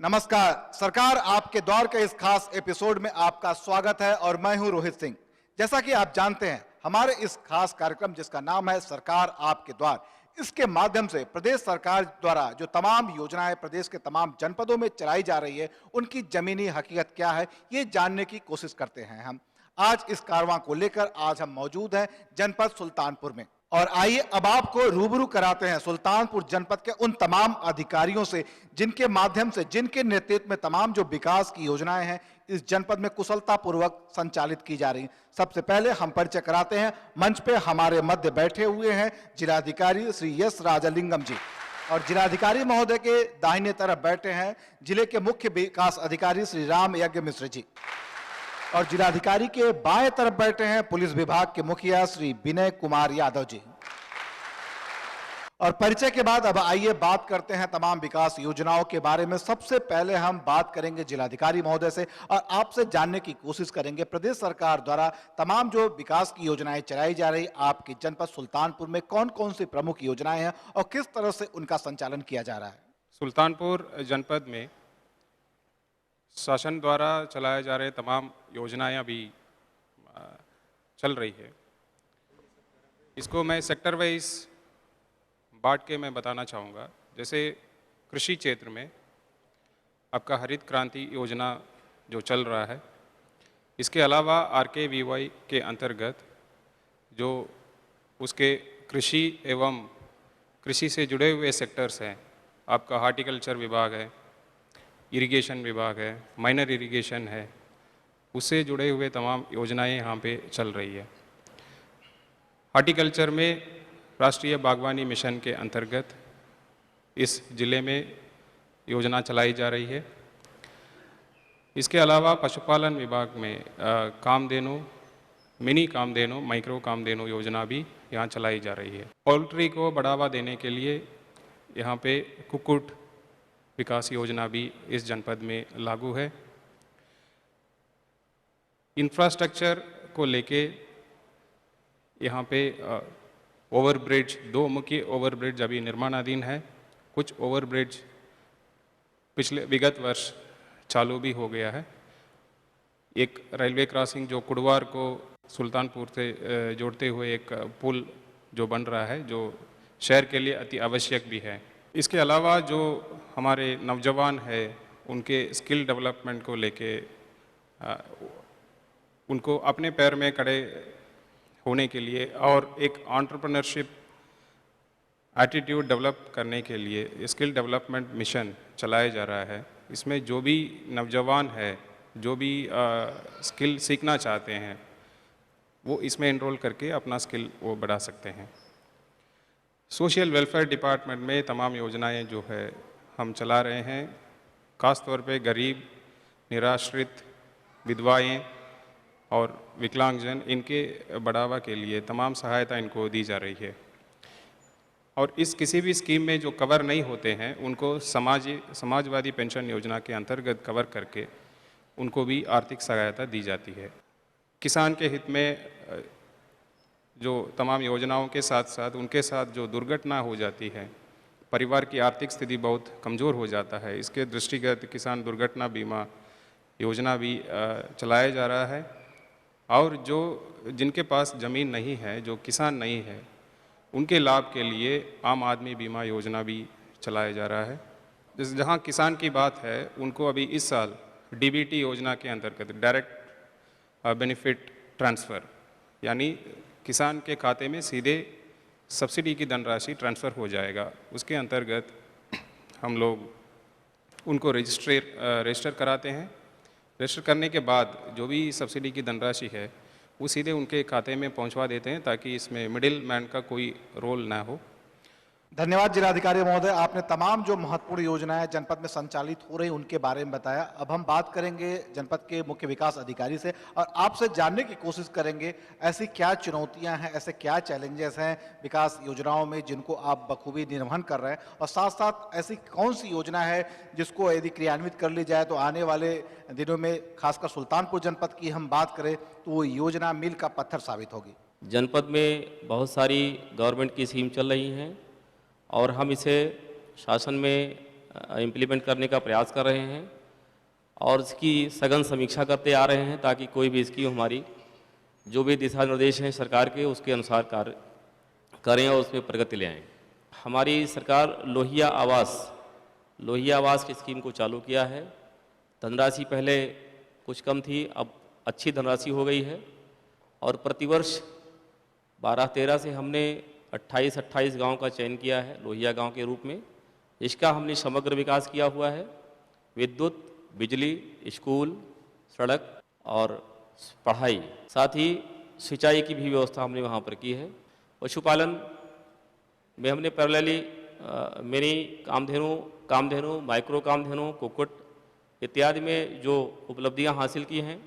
नमस्कार। सरकार आपके द्वार के इस खास एपिसोड में आपका स्वागत है और मैं हूं रोहित सिंह। जैसा कि आप जानते हैं, हमारे इस खास कार्यक्रम जिसका नाम है सरकार आपके द्वार, इसके माध्यम से प्रदेश सरकार द्वारा जो तमाम योजनाएं प्रदेश के तमाम जनपदों में चलाई जा रही है, उनकी जमीनी हकीकत क्या है, ये जानने की कोशिश करते हैं हम। आज इस कारवां को लेकर आज हम मौजूद हैं जनपद सुल्तानपुर में, और आइए अब आपको रूबरू कराते हैं सुल्तानपुर जनपद के उन तमाम अधिकारियों से जिनके माध्यम से, जिनके नेतृत्व में तमाम जो विकास की योजनाएं हैं इस जनपद में कुशलता पूर्वक संचालित की जा रही हैं। सबसे पहले हम परिचय कराते हैं, मंच पे हमारे मध्य बैठे हुए हैं जिलाधिकारी श्री एस राजलिंगम जी, और जिलाधिकारी महोदय के दाहिने तरफ बैठे हैं जिले के मुख्य विकास अधिकारी श्री राम यज्ञ मिश्र जी, और जिलाधिकारी के बाएं तरफ बैठे हैं पुलिस विभाग के मुखिया श्री विनय कुमार यादव जी। और परिचय के बाद अब आइए बात करते हैं तमाम विकास योजनाओं के बारे में। सबसे पहले हम बात करेंगे जिलाधिकारी महोदय से और आपसे जानने की कोशिश करेंगे प्रदेश सरकार द्वारा तमाम जो विकास की योजनाएं चलाई जा रही, आपके जनपद सुल्तानपुर में कौन कौन सी प्रमुख योजनाएं हैं और किस तरह से उनका संचालन किया जा रहा है। सुल्तानपुर जनपद में शासन द्वारा चलाए जा रहे तमाम योजनाएं अभी चल रही है। इसको मैं सेक्टर वाइज बांट के मैं बताना चाहूँगा। जैसे कृषि क्षेत्र में आपका हरित क्रांति योजना जो चल रहा है, इसके अलावा RKVY के अंतर्गत जो उसके कृषि एवं कृषि से जुड़े हुए सेक्टर्स हैं, आपका हॉर्टिकल्चर विभाग है, इरिगेशन विभाग है, माइनर इरिगेशन है, उससे जुड़े हुए तमाम योजनाएं यहाँ पे चल रही है। हॉर्टिकल्चर में राष्ट्रीय बागवानी मिशन के अंतर्गत इस जिले में योजना चलाई जा रही है। इसके अलावा पशुपालन विभाग में कामधेनु, मिनी कामधेनु, माइक्रो कामधेनु योजना भी यहाँ चलाई जा रही है। पोल्ट्री को बढ़ावा देने के लिए यहाँ पे कुक्कुट विकास योजना भी इस जनपद में लागू है। इंफ्रास्ट्रक्चर को लेके यहाँ पे ओवरब्रिज, 2 मुख्य ओवरब्रिज अभी निर्माणाधीन है। कुछ ओवरब्रिज पिछले विगत वर्ष चालू भी हो गया है। एक रेलवे क्रॉसिंग जो कुड़वार को सुल्तानपुर से जोड़ते हुए एक पुल जो बन रहा है, जो शहर के लिए अति आवश्यक भी है। इसके अलावा जो हमारे नौजवान हैं, उनके स्किल डेवलपमेंट को लेके उनको अपने पैर में खड़े होने के लिए और एक एंटरप्रेन्योरशिप एटीट्यूड डेवलप करने के लिए स्किल डेवलपमेंट मिशन चलाया जा रहा है। इसमें जो भी नौजवान है, जो भी स्किल सीखना चाहते हैं, वो इसमें एनरोल करके अपना स्किल वो बढ़ा सकते हैं। सोशल वेलफेयर डिपार्टमेंट में तमाम योजनाएं जो है हम चला रहे हैं। ख़ास तौर पे गरीब, निराश्रित, विधवाएं और विकलांगजन, इनके बढ़ावा के लिए तमाम सहायता इनको दी जा रही है। और इस किसी भी स्कीम में जो कवर नहीं होते हैं, उनको समाजवादी पेंशन योजना के अंतर्गत कवर करके उनको भी आर्थिक सहायता दी जाती है। किसान के हित में जो तमाम योजनाओं के साथ साथ उनके साथ जो दुर्घटना हो जाती है, परिवार की आर्थिक स्थिति बहुत कमज़ोर हो जाता है, इसके दृष्टिगत किसान दुर्घटना बीमा योजना भी चलाया जा रहा है। और जो जिनके पास ज़मीन नहीं है, जो किसान नहीं है, उनके लाभ के लिए आम आदमी बीमा योजना भी चलाया जा रहा है। जहाँ किसान की बात है, उनको अभी इस साल DBT योजना के अंतर्गत डायरेक्ट बेनिफिट ट्रांसफ़र, यानी किसान के खाते में सीधे सब्सिडी की धनराशि ट्रांसफ़र हो जाएगा। उसके अंतर्गत हम लोग उनको रजिस्टर कराते हैं। रजिस्टर करने के बाद जो भी सब्सिडी की धनराशि है वो सीधे उनके खाते में पहुंचवा देते हैं, ताकि इसमें मिडिल मैन का कोई रोल ना हो। धन्यवाद जिलाधिकारी महोदय, आपने तमाम जो महत्वपूर्ण योजनाएं जनपद में संचालित हो रही उनके बारे में बताया। अब हम बात करेंगे जनपद के मुख्य विकास अधिकारी से और आपसे जानने की कोशिश करेंगे ऐसी क्या चुनौतियां हैं, ऐसे क्या चैलेंजेस हैं विकास योजनाओं में जिनको आप बखूबी निर्वहन कर रहे हैं, और साथ साथ ऐसी कौन सी योजना है जिसको यदि क्रियान्वित कर ली जाए तो आने वाले दिनों में खासकर सुल्तानपुर जनपद की हम बात करें तो वो योजना मील का पत्थर साबित होगी। जनपद में बहुत सारी गवर्नमेंट की स्कीम चल रही हैं और हम इसे शासन में इम्प्लीमेंट करने का प्रयास कर रहे हैं और इसकी सघन समीक्षा करते आ रहे हैं ताकि कोई भी स्कीम हमारी जो भी दिशा निर्देश हैं सरकार के उसके अनुसार कार्य करें और उसमें प्रगति ले आएँ। हमारी सरकार लोहिया आवास की स्कीम को चालू किया है। धनराशि पहले कुछ कम थी, अब अच्छी धनराशि हो गई है और प्रतिवर्ष 12-13 से हमने 28 गांव का चयन किया है लोहिया गांव के रूप में। इसका हमने समग्र विकास किया हुआ है। विद्युत, बिजली, स्कूल, सड़क और पढ़ाई, साथ ही सिंचाई की भी व्यवस्था हमने वहाँ पर की है। पशुपालन में हमने parallelly mini Kamdhenu, micro Kamdhenu, कुक्कुट इत्यादि में जो उपलब्धियां हासिल की हैं,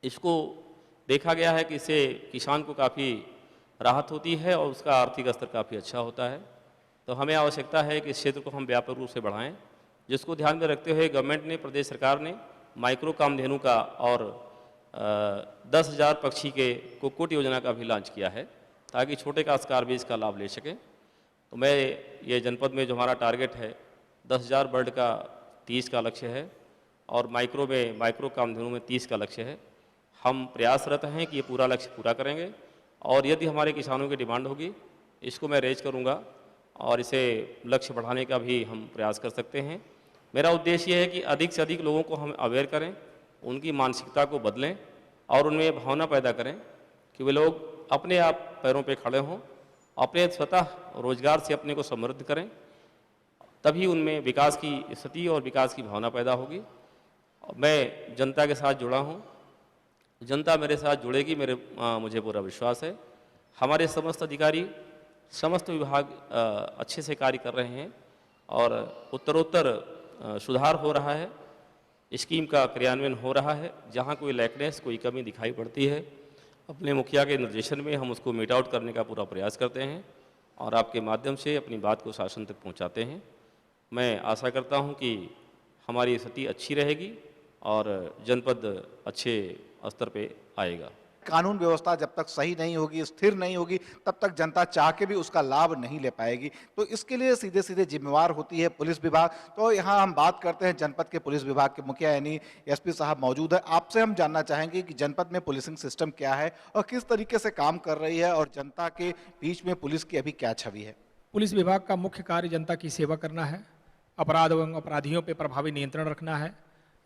इसको देखा गया है कि इससे किसान को काफ़ी राहत होती है और उसका आर्थिक स्तर काफ़ी अच्छा होता है। तो हमें आवश्यकता है कि इस क्षेत्र को हम व्यापक रूप से बढ़ाएं, जिसको ध्यान में रखते हुए गवर्नमेंट ने, प्रदेश सरकार ने माइक्रो कामधेनु का और 10,000 पक्षी के कुक्कुट योजना का भी लॉन्च किया है ताकि छोटे काश्तकार भी इसका लाभ ले सकें। तो मैं ये जनपद में जो हमारा टारगेट है 10,000 बर्ड का 30 का लक्ष्य है और माइक्रो कामधेनु में 30 का लक्ष्य है। हम प्रयासरत हैं कि ये पूरा लक्ष्य पूरा करेंगे और यदि हमारे किसानों की डिमांड होगी इसको मैं रेज करूंगा और इसे लक्ष्य बढ़ाने का भी हम प्रयास कर सकते हैं। मेरा उद्देश्य ये है कि अधिक से अधिक लोगों को हम अवेयर करें, उनकी मानसिकता को बदलें और उनमें भावना पैदा करें कि वे लोग अपने आप पैरों पे खड़े हों, अपने स्वतः रोजगार से अपने को समृद्ध करें, तभी उनमें विकास की स्थिति और विकास की भावना पैदा होगी। मैं जनता के साथ जुड़ा हूँ, जनता मेरे साथ जुड़ेगी, मुझे पूरा विश्वास है। हमारे समस्त अधिकारी, समस्त विभाग अच्छे से कार्य कर रहे हैं और उत्तरोत्तर सुधार हो रहा है, स्कीम का क्रियान्वयन हो रहा है। जहाँ कोई लैकनेस, कोई कमी दिखाई पड़ती है, अपने मुखिया के निर्देशन में हम उसको मीट आउट करने का पूरा प्रयास करते हैं और आपके माध्यम से अपनी बात को शासन तक पहुंचाते हैं। मैं आशा करता हूं कि हमारी स्थिति अच्छी रहेगी और जनपद अच्छे स्तर पे आएगा। कानून व्यवस्था जब तक सही नहीं होगी, स्थिर नहीं होगी, तब तक जनता चाह के भी उसका लाभ नहीं ले पाएगी। तो इसके लिए सीधे सीधे जिम्मेवार होती है पुलिस विभाग। तो यहाँ हम बात करते हैं जनपद के पुलिस विभाग के मुखिया यानी एसपी साहब मौजूद है। आपसे हम जानना चाहेंगे कि जनपद में पुलिसिंग सिस्टम क्या है और किस तरीके से काम कर रही है और जनता के बीच में पुलिस की अभी क्या छवि है। पुलिस विभाग का मुख्य कार्य जनता की सेवा करना है, अपराध एवं अपराधियों पर प्रभावी नियंत्रण रखना है,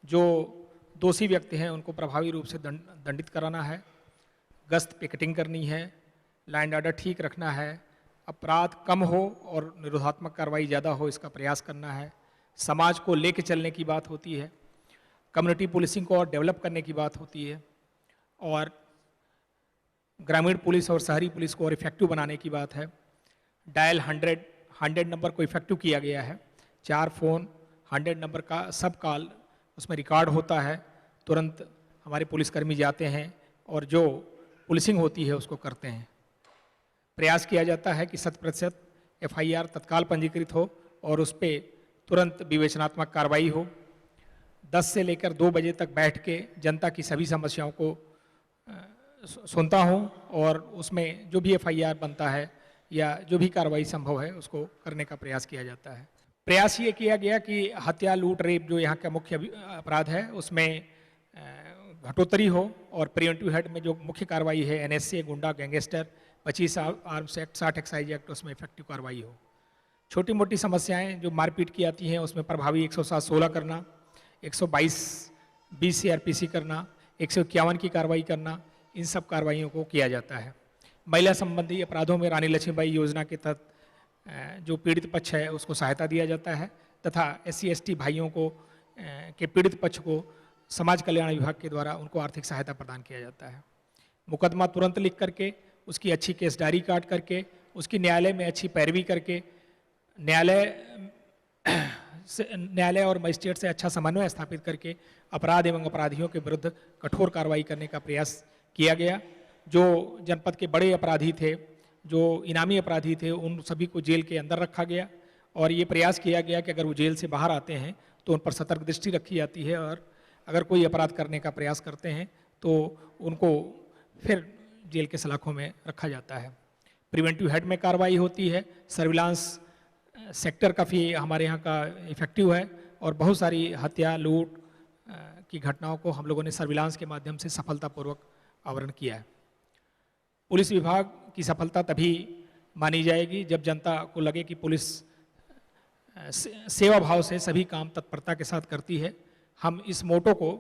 जो दोषी व्यक्ति हैं उनको प्रभावी रूप से दंडित कराना है, गश्त पिकेटिंग करनी है, लैंड ऑर्डर ठीक रखना है, अपराध कम हो और निरोधात्मक कार्रवाई ज़्यादा हो इसका प्रयास करना है, समाज को लेके चलने की बात होती है, कम्युनिटी पुलिसिंग को और डेवलप करने की बात होती है और ग्रामीण पुलिस और शहरी पुलिस को और इफेक्टिव बनाने की बात है। डायल 100 नंबर को इफेक्टिव किया गया है। 4 फ़ोन 100 नंबर का सब कॉल उसमें रिकॉर्ड होता है, तुरंत हमारे पुलिसकर्मी जाते हैं और जो पुलिसिंग होती है उसको करते हैं। प्रयास किया जाता है कि 100% FIR तत्काल पंजीकृत हो और उस पर तुरंत विवेचनात्मक कार्रवाई हो। 10 से लेकर 2 बजे तक बैठ के जनता की सभी समस्याओं को सुनता हूँ और उसमें जो भी FIR बनता है या जो भी कार्रवाई संभव है उसको करने का प्रयास किया जाता है। प्रयास ये किया गया कि हत्या, लूट, रेप जो यहाँ का मुख्य अपराध है उसमें घटोत्तरी हो और प्रिवेंटिव हेड में जो मुख्य कार्रवाई है NSA, गुंडा, gangster, 25 arms act, 60 excise act, उसमें इफेक्टिव कार्रवाई हो। छोटी मोटी समस्याएं जो मारपीट की आती हैं उसमें प्रभावी 107-16 करना, 122 CRPC करना, 151 की कार्रवाई करना, इन सब कार्रवाइयों को किया जाता है। महिला संबंधी अपराधों में रानी लक्ष्मीबाई योजना के तहत जो पीड़ित पक्ष है उसको सहायता दिया जाता है तथा SC/ST भाइयों को के पीड़ित पक्ष को समाज कल्याण विभाग के द्वारा उनको आर्थिक सहायता प्रदान किया जाता है। मुकदमा तुरंत लिख करके, उसकी अच्छी केस डायरी काट करके, उसकी न्यायालय में अच्छी पैरवी करके, न्यायालय और मजिस्ट्रेट से अच्छा समन्वय स्थापित करके अपराध एवं अपराधियों के विरुद्ध कठोर कार्रवाई करने का प्रयास किया गया। जो जनपद के बड़े अपराधी थे, जो इनामी अपराधी थे, उन सभी को जेल के अंदर रखा गया और ये प्रयास किया गया कि अगर वो जेल से बाहर आते हैं तो उन पर सतर्क दृष्टि रखी जाती है और अगर कोई अपराध करने का प्रयास करते हैं तो उनको फिर जेल के सलाखों में रखा जाता है। प्रिवेंटिव हेड में कार्रवाई होती है, सर्विलांस सेक्टर काफ़ी हमारे यहाँ का इफ़ेक्टिव है और बहुत सारी हत्या लूट की घटनाओं को हम लोगों ने सर्विलांस के माध्यम से सफलतापूर्वक आवरण किया है। पुलिस विभाग की सफलता तभी मानी जाएगी जब जनता को लगे कि पुलिस सेवा भाव से सभी काम तत्परता के साथ करती है। हम इस मोटो को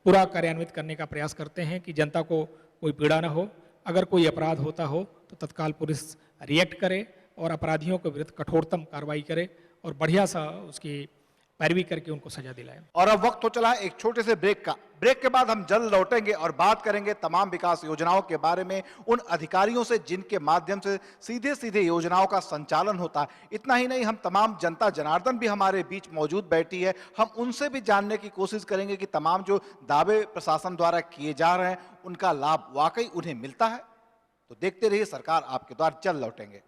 पूरा कार्यान्वित करने का प्रयास करते हैं कि जनता को कोई पीड़ा न हो, अगर कोई अपराध होता हो तो तत्काल पुलिस रिएक्ट करे और अपराधियों के विरुद्ध कठोरतम कार्रवाई करे और बढ़िया सा उसकी पैरवी करके उनको सजा दिलाए। और अब वक्त हो चला है एक छोटे से ब्रेक का। ब्रेक के बाद हम जल्द लौटेंगे और बात करेंगे तमाम विकास योजनाओं के बारे में, उन अधिकारियों से जिनके माध्यम से सीधे सीधे योजनाओं का संचालन होता है। इतना ही नहीं, हम तमाम जनता जनार्दन भी हमारे बीच मौजूद बैठी है, हम उनसे भी जानने की कोशिश करेंगे कि तमाम जो दावे प्रशासन द्वारा किए जा रहे हैं उनका लाभ वाकई उन्हें मिलता है। तो देखते रहिए सरकार आपके द्वार, जल्द लौटेंगे।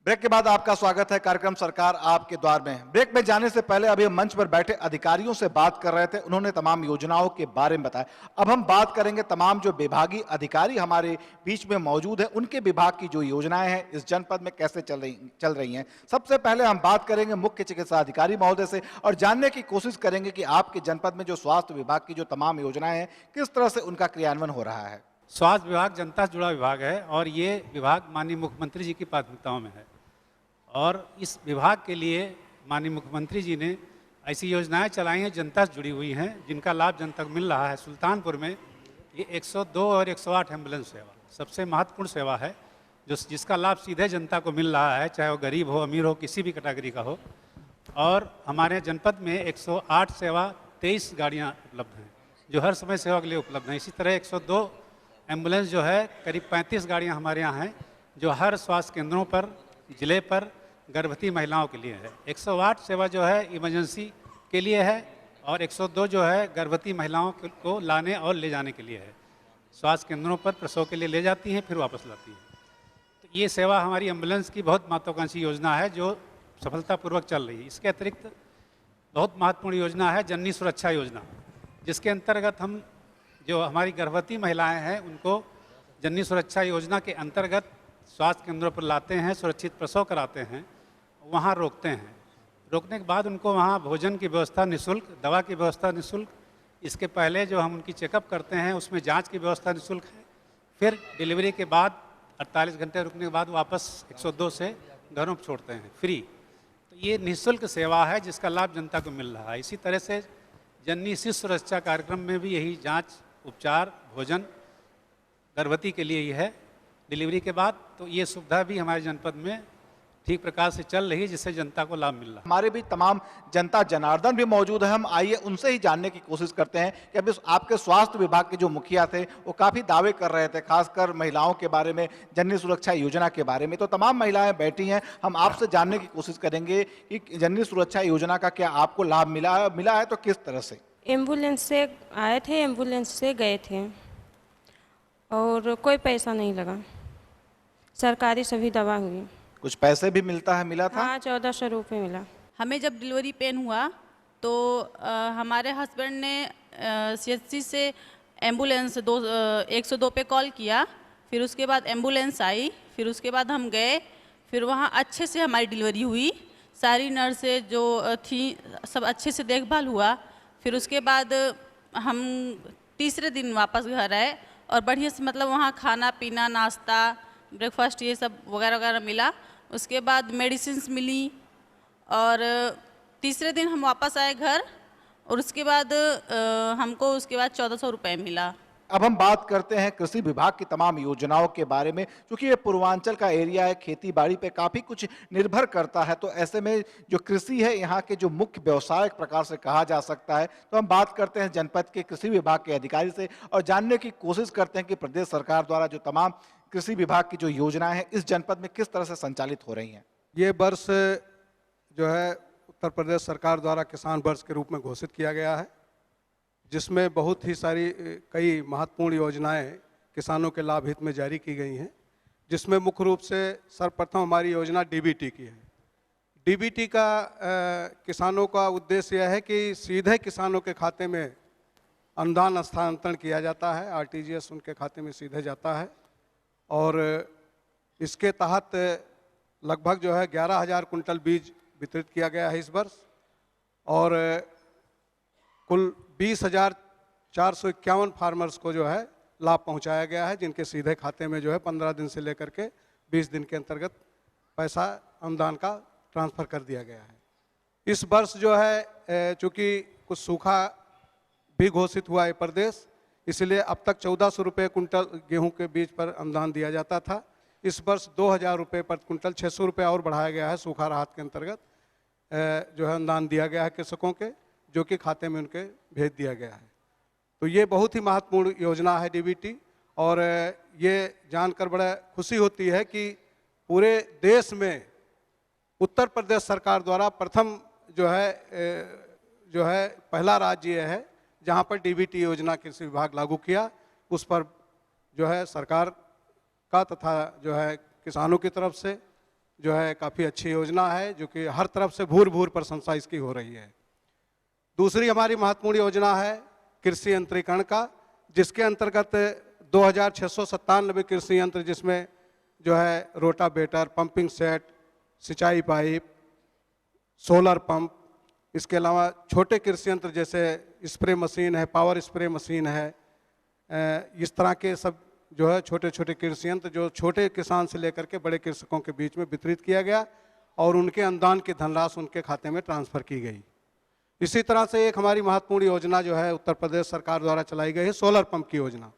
ब्रेक के बाद आपका स्वागत है कार्यक्रम सरकार आपके द्वार में। ब्रेक में जाने से पहले अभी हम मंच पर बैठे अधिकारियों से बात कर रहे थे, उन्होंने तमाम योजनाओं के बारे में बताया। अब हम बात करेंगे तमाम जो विभागीय अधिकारी हमारे बीच में मौजूद है, उनके विभाग की जो योजनाएं हैं इस जनपद में कैसे चल रही हैं। सबसे पहले हम बात करेंगे मुख्य चिकित्सा अधिकारी महोदय से और जानने की कोशिश करेंगे कि आपके जनपद में जो स्वास्थ्य विभाग की जो तमाम योजनाएं हैं किस तरह से उनका क्रियान्वयन हो रहा है। स्वास्थ्य विभाग जनता से जुड़ा विभाग है और ये विभाग माननीय मुख्यमंत्री जी की प्राथमिकताओं में है और इस विभाग के लिए माननीय मुख्यमंत्री जी ने ऐसी योजनाएं चलाई हैं जनता से जुड़ी हुई हैं जिनका लाभ जनता को मिल रहा है। सुल्तानपुर में ये 102 और 108 एम्बुलेंस सेवा सबसे महत्वपूर्ण सेवा है जिसका लाभ सीधे जनता को मिल रहा है, चाहे वो गरीब हो अमीर हो किसी भी कैटेगरी का हो। और हमारे जनपद में 108 सेवा 23 गाड़ियाँ उपलब्ध हैं जो हर समय सेवा के लिए उपलब्ध हैं। इसी तरह 102 एम्बुलेंस जो है करीब 35 गाड़ियाँ हमारे यहाँ हैं जो हर स्वास्थ्य केंद्रों पर जिले पर गर्भवती महिलाओं के लिए है। 108 सेवा जो है इमरजेंसी के लिए है और 102 जो है गर्भवती महिलाओं को लाने और ले जाने के लिए है। स्वास्थ्य केंद्रों पर प्रसव के लिए ले जाती हैं फिर वापस लाती हैं। तो ये सेवा हमारी एम्बुलेंस की बहुत महत्वाकांक्षी योजना है जो सफलतापूर्वक चल रही है। इसके अतिरिक्त बहुत महत्वपूर्ण योजना है जननी सुरक्षा योजना, जिसके अंतर्गत हम जो हमारी गर्भवती महिलाएँ हैं उनको जननी सुरक्षा योजना के अंतर्गत स्वास्थ्य केंद्रों पर लाते हैं, सुरक्षित प्रसव कराते हैं, वहाँ रोकते हैं। रोकने के बाद उनको वहाँ भोजन की व्यवस्था निःशुल्क, दवा की व्यवस्था निःशुल्क, इसके पहले जो हम उनकी चेकअप करते हैं उसमें जांच की व्यवस्था निःशुल्क है। फिर डिलीवरी के बाद 48 घंटे रुकने के बाद वापस 102 से घरों पर छोड़ते हैं फ्री। तो ये निःशुल्क सेवा है जिसका लाभ जनता को मिल रहा है। इसी तरह से जननी शिशु सुरक्षा कार्यक्रम में भी यही जाँच, उपचार, भोजन गर्भवती के लिए ही है डिलीवरी के बाद। तो ये सुविधा भी हमारे जनपद में ठीक प्रकार से चल रही है जिससे जनता को लाभ मिल रहा है। हमारे भी तमाम जनता जनार्दन भी मौजूद है, हम आइए उनसे ही जानने की कोशिश करते हैं कि अभी आपके स्वास्थ्य विभाग के जो मुखिया थे वो काफ़ी दावे कर रहे थे, खासकर महिलाओं के बारे में, जननी सुरक्षा योजना के बारे में। तो तमाम महिलाएं बैठी हैं, हम आपसे जानने की कोशिश करेंगे कि जननी सुरक्षा योजना का क्या आपको लाभ मिला है तो किस तरह से। एम्बुलेंस से आए थे, एम्बुलेंस से गए थे और कोई पैसा नहीं लगा, सरकारी सभी दवा हुई। कुछ पैसे भी मिला था? हाँ, 1400 रुपये मिला। हमें जब डिलीवरी पेन हुआ तो हमारे हस्बैंड ने CHC से एम्बुलेंस 102 पे कॉल किया, फिर उसके बाद एम्बुलेंस आई, फिर उसके बाद हम गए, फिर वहाँ अच्छे से हमारी डिलीवरी हुई, सारी नर्सें जो थी सब अच्छे से देखभाल हुआ। फिर उसके बाद हम तीसरे दिन वापस घर आए और बढ़िया से मतलब वहाँ खाना पीना, नाश्ता, ब्रेकफास्ट ये सब वगैरह वगैरह मिला। उसके बाद मेडिसिन्स मिली और तीसरे दिन हम वापस आए घर और उसके बाद हमको उसके बाद 1400 रुपये मिला। अब हम बात करते हैं कृषि विभाग की तमाम योजनाओं के बारे में, क्योंकि ये पूर्वांचल का एरिया है, खेती बाड़ी पे काफ़ी कुछ निर्भर करता है। तो ऐसे में जो कृषि है यहाँ के जो मुख्य व्यवसाय एक प्रकार से कहा जा सकता है। तो हम बात करते हैं जनपद के कृषि विभाग के अधिकारी से और जानने की कोशिश करते हैं कि प्रदेश सरकार द्वारा जो तमाम कृषि विभाग की जो योजनाएं हैं इस जनपद में किस तरह से संचालित हो रही हैं। ये वर्ष जो है उत्तर प्रदेश सरकार द्वारा किसान वर्ष के रूप में घोषित किया गया है, जिसमें बहुत ही सारी कई महत्वपूर्ण योजनाएं किसानों के लाभ हित में जारी की गई हैं, जिसमें मुख्य रूप से सर्वप्रथम हमारी योजना DBT की है। DBT का किसानों का उद्देश्य यह है कि सीधे किसानों के खाते में अनुदान स्थानांतरण किया जाता है, आरटीजीएस उनके खाते में सीधे जाता है। और इसके तहत लगभग जो है 11,000 कुंटल बीज वितरित किया गया है इस वर्ष, और कुल 20,451 फार्मर्स को जो है लाभ पहुंचाया गया है, जिनके सीधे खाते में जो है 15 दिन से लेकर के 20 दिन के अंतर्गत पैसा अनुदान का ट्रांसफ़र कर दिया गया है। इस वर्ष जो है चूँकि कुछ सूखा भी घोषित हुआ है प्रदेश, इसलिए अब तक 1,400 रुपये कुंटल गेहूं के बीज पर अनुदान दिया जाता था। इस वर्ष 2,000 रुपये पर कुंटल 600 रुपये और बढ़ाया गया है। सूखा राहत के अंतर्गत जो है अनुदान दिया गया है कृषकों के, जो कि खाते में उनके भेज दिया गया है। तो ये बहुत ही महत्वपूर्ण योजना है डीबीटी, और ये जानकर बड़ा खुशी होती है कि पूरे देश में उत्तर प्रदेश सरकार द्वारा प्रथम जो है पहला राज्य ये है जहाँ पर डीबीटी योजना कृषि विभाग लागू किया। उस पर जो है सरकार का तथा जो है किसानों की तरफ से जो है काफ़ी अच्छी योजना है, जो कि हर तरफ से भूर भूर प्रशंसा इसकी हो रही है। दूसरी हमारी महत्वपूर्ण योजना है कृषि यंत्रीकरण का, जिसके अंतर्गत 2,697 कृषि यंत्र, जिसमें जो है रोटावेटर, पंपिंग सेट, सिंचाई पाइप, सोलर पंप, इसके अलावा छोटे कृषि यंत्र जैसे स्प्रे मशीन है, पावर स्प्रे मशीन है, इस तरह के सब जो है छोटे छोटे कृषि यंत्र जो छोटे किसान से लेकर के बड़े कृषकों के बीच में वितरित किया गया, और उनके अनुदान की धनराशि उनके खाते में ट्रांसफ़र की गई। इसी तरह से एक हमारी महत्वपूर्ण योजना जो है उत्तर प्रदेश सरकार द्वारा चलाई गई है सोलर पंप की योजना,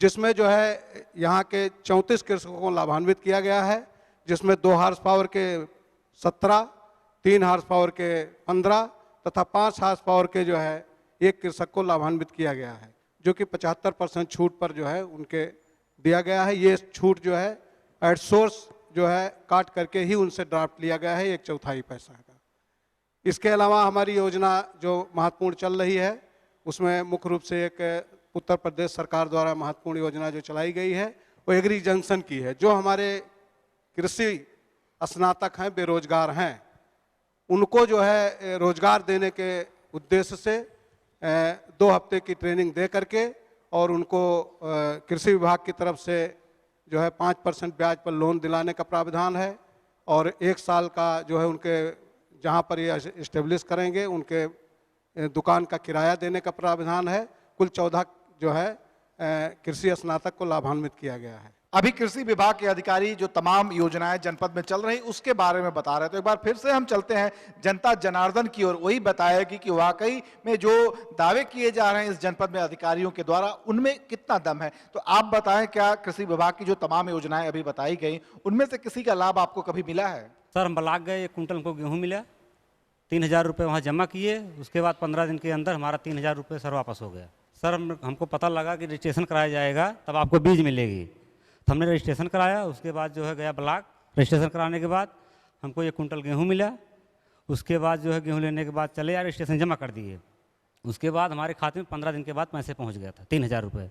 जिसमें जो है यहाँ के 34 कृषकों को लाभान्वित किया गया है, जिसमें 2 हॉर्स पावर के 17, 3 हॉर्स पावर के 15 तथा 5 हॉर्स पावर के जो है एक कृषक को लाभान्वित किया गया है, जो कि 75% छूट पर जो है उनके दिया गया है। ये छूट जो है एट सोर्स जो है काट करके ही उनसे ड्राफ्ट लिया गया है 1/4 पैसा का। इसके अलावा हमारी योजना जो महत्वपूर्ण चल रही है, उसमें मुख्य रूप से एक उत्तर प्रदेश सरकार द्वारा महत्वपूर्ण योजना जो चलाई गई है वो एग्री जंक्शन की है। जो हमारे कृषि स्नातक हैं, बेरोजगार हैं, उनको जो है रोजगार देने के उद्देश्य से 2 हफ्ते की ट्रेनिंग दे करके और उनको कृषि विभाग की तरफ से जो है 5% ब्याज पर लोन दिलाने का प्रावधान है, और 1 साल का जो है उनके जहाँ पर ये इस्टेब्लिश करेंगे उनके दुकान का किराया देने का प्रावधान है। कुल 14 जो है कृषि स्नातक को लाभान्वित किया गया है। अभी कृषि विभाग के अधिकारी जो तमाम योजनाएं जनपद में चल रही उसके बारे में बता रहे थे। एक बार फिर से हम चलते हैं जनता जनार्दन की ओर, वही बताएगी कि वाकई में जो दावे किए जा रहे हैं इस जनपद में अधिकारियों के द्वारा उनमें कितना दम है। तो आप बताएं, क्या कृषि विभाग की जो तमाम योजनाएं अभी बताई गई उनमें से किसी का लाभ आपको कभी मिला है? सर, हम ब्लॉक गए, 1 कुंटल हमको गेहूँ मिला, 3,000 रुपये वहाँ जमा किए, उसके बाद 15 दिन के अंदर हमारा 3,000 रुपये सर वापस हो गया। सर हमको पता लगा कि रजिस्ट्रेशन कराया जाएगा तब आपको बीज मिलेगी, तो हमने रजिस्ट्रेशन कराया। उसके बाद जो है गया ब्लॉक, रजिस्ट्रेशन कराने के बाद हमको 1 कुंटल गेहूँ मिला। उसके बाद जो है गेहूँ लेने के बाद चले यार रजिस्ट्रेशन जमा कर दिए। उसके बाद हमारे खाते में 15 दिन के बाद पैसे पहुँच गया था 3,000 रुपये।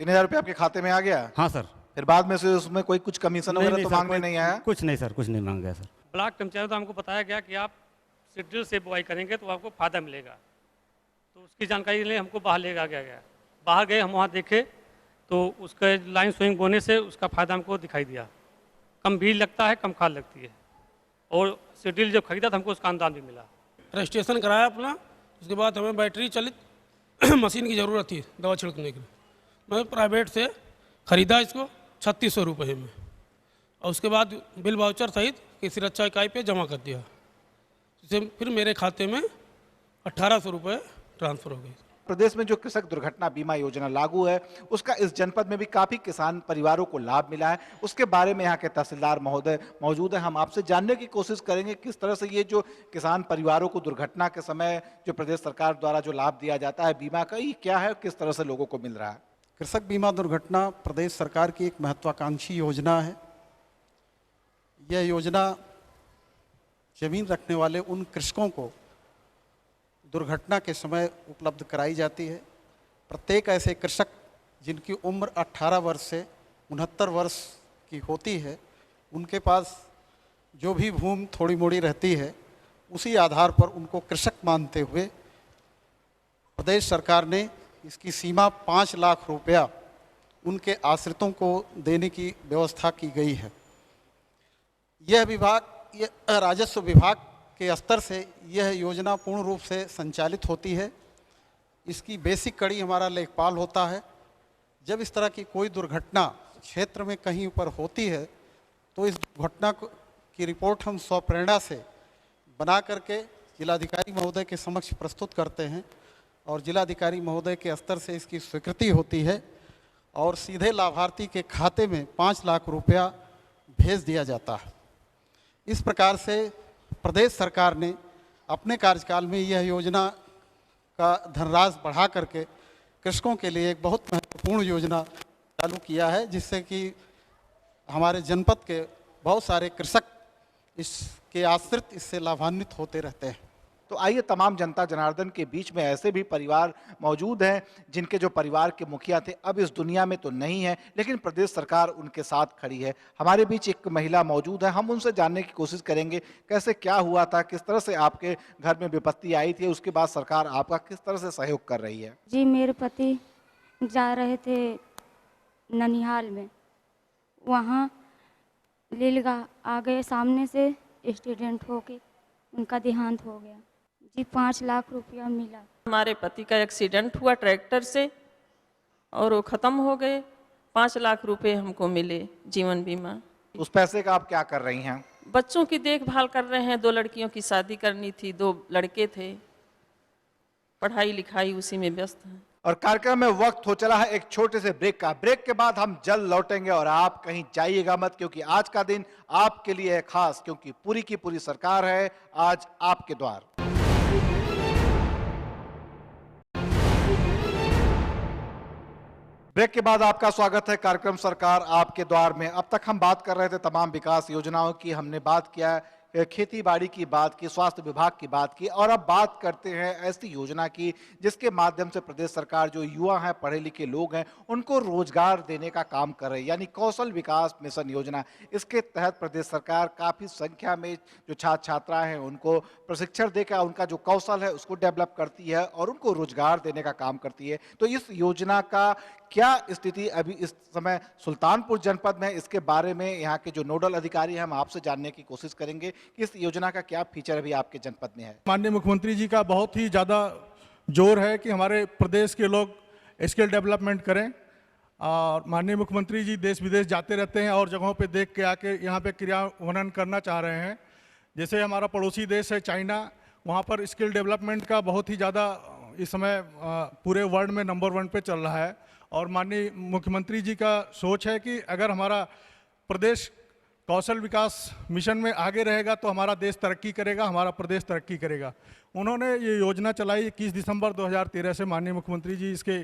3,000 रुपये आपके खाते में आ गया? हाँ सर। फिर बाद में से उसमें कोई कुछ कमीशन वगैरह तो मांगने नहीं आया? कुछ नहीं सर, कुछ नहीं मांग गया सर। ब्लॉक कर्मचारी तो हमको बताया गया कि आप शेड्यूल से बुआई करेंगे तो आपको फ़ायदा मिलेगा, तो उसकी जानकारी के लिए हमको बाहर ले गया। बाहर गए, हम वहाँ देखे तो उसका लाइन सोइंग बोने से उसका फ़ायदा हमको दिखाई दिया। कम बीज लगता है, कम खाद लगती है, और शेड्यूल जब खरीदा तो हमको उसका अनुदान भी मिला। रजिस्ट्रेशन कराया अपना, उसके बाद हमें बैटरी चलित मशीन की ज़रूरत थी दवा छिड़कने के लिए। मैं प्राइवेट से ख़रीदा इसको 3,600 रुपये में, और उसके बाद बिल वाउचर सहित किसी रक्षा इकाई पे जमा कर दिया। इससे फिर मेरे खाते में 1,800 रुपये ट्रांसफ़र हो गई। प्रदेश में जो कृषक दुर्घटना बीमा योजना लागू है उसका इस जनपद में भी काफी किसान परिवारों को लाभ मिला है। उसके बारे में यहाँ के तहसीलदार महोदय मौजूद हैं, हम आपसे जानने की कोशिश करेंगे किस तरह से ये जो किसान परिवारों को दुर्घटना के समय जो प्रदेश सरकार द्वारा जो लाभ दिया जाता है बीमा का, ये क्या है, किस तरह से लोगों को मिल रहा है? कृषक बीमा दुर्घटना प्रदेश सरकार की एक महत्वाकांक्षी योजना है। यह योजना जमीन रखने वाले उन कृषकों को दुर्घटना के समय उपलब्ध कराई जाती है। प्रत्येक ऐसे कृषक जिनकी उम्र 18 वर्ष से 69 वर्ष की होती है, उनके पास जो भी भूमि थोड़ी मोड़ी रहती है, उसी आधार पर उनको कृषक मानते हुए प्रदेश सरकार ने इसकी सीमा 5 लाख रुपया उनके आश्रितों को देने की व्यवस्था की गई है। यह राजस्व विभाग के स्तर से यह योजना पूर्ण रूप से संचालित होती है। इसकी बेसिक कड़ी हमारा लेखपाल होता है। जब इस तरह की कोई दुर्घटना क्षेत्र में कहीं पर होती है तो इस दुर्घटना की रिपोर्ट हम स्वप्रेरणा से बना करके जिलाधिकारी महोदय के समक्ष प्रस्तुत करते हैं और जिलाधिकारी महोदय के स्तर से इसकी स्वीकृति होती है और सीधे लाभार्थी के खाते में 5 लाख रुपया भेज दिया जाता है। इस प्रकार से प्रदेश सरकार ने अपने कार्यकाल में यह योजना का धनराशि बढ़ा करके कृषकों के लिए एक बहुत महत्वपूर्ण योजना चालू किया है, जिससे कि हमारे जनपद के बहुत सारे कृषक इसके आश्रित इससे लाभान्वित होते रहते हैं। तो आइए तमाम जनता जनार्दन के बीच में ऐसे भी परिवार मौजूद हैं जिनके जो परिवार के मुखिया थे अब इस दुनिया में तो नहीं है, लेकिन प्रदेश सरकार उनके साथ खड़ी है। हमारे बीच एक महिला मौजूद है, हम उनसे जानने की कोशिश करेंगे कैसे क्या हुआ था, किस तरह से आपके घर में विपत्ति आई थी, उसके बाद सरकार आपका किस तरह से सहयोग कर रही है। जी, मेरे पति जा रहे थे ननिहाल में, वहाँ लीलगाह आ गए, सामने से एक्सीडेंट हो के उनका देहांत हो गया। जी 5 लाख रुपया मिला। हमारे पति का एक्सीडेंट हुआ ट्रैक्टर से और वो ख़त्म हो गए। 5 लाख रुपए हमको मिले जीवन बीमा। उस पैसे का आप क्या कर रही हैं? बच्चों की देखभाल कर रहे हैं। 2 लड़कियों की शादी करनी थी, 2 लड़के थे, पढ़ाई लिखाई उसी में व्यस्त हैं। और कार्यक्रम में वक्त हो चला है एक छोटे से ब्रेक का। ब्रेक के बाद हम जल्द लौटेंगे और आप कहीं जाइएगा मत, क्योंकि आज का दिन आपके लिए है खास, क्योंकि पूरी की पूरी सरकार है आज आपके द्वार। ब्रेक के बाद आपका स्वागत है कार्यक्रम सरकार आपके द्वार में। अब तक हम बात कर रहे थे तमाम विकास योजनाओं की, हमने बात किया खेती बाड़ी की बात की, स्वास्थ्य विभाग की बात की, और अब बात करते हैं ऐसी योजना की जिसके माध्यम से प्रदेश सरकार जो युवा हैं, पढ़े लिखे लोग हैं, उनको रोजगार देने का काम कर रही है, यानी कौशल विकास मिशन योजना। इसके तहत प्रदेश सरकार काफ़ी संख्या में जो छात्र छात्राएं हैं उनको प्रशिक्षण देकर उनका जो कौशल है उसको डेवलप करती है और उनको रोजगार देने का काम करती है। तो इस योजना का क्या स्थिति अभी इस समय सुल्तानपुर जनपद में, इसके बारे में यहाँ के जो नोडल अधिकारी हैं हम आपसे जानने की कोशिश करेंगे कि इस योजना का क्या फीचर अभी आपके जनपद में है। माननीय मुख्यमंत्री जी का बहुत ही ज़्यादा जोर है कि हमारे प्रदेश के लोग स्किल डेवलपमेंट करें, और माननीय मुख्यमंत्री जी देश विदेश जाते रहते हैं और जगहों पे देख के आके यहाँ पे क्रियान्वयन करना चाह रहे हैं। जैसे हमारा पड़ोसी देश है चाइना, वहाँ पर स्किल डेवलपमेंट का बहुत ही ज़्यादा इस समय पूरे वर्ल्ड में नंबर 1 पे चल रहा है। और माननीय मुख्यमंत्री जी का सोच है कि अगर हमारा प्रदेश कौशल विकास मिशन में आगे रहेगा तो हमारा देश तरक्की करेगा, हमारा प्रदेश तरक्की करेगा। उन्होंने ये योजना चलाई 21 दिसंबर 2013 से। माननीय मुख्यमंत्री जी इसके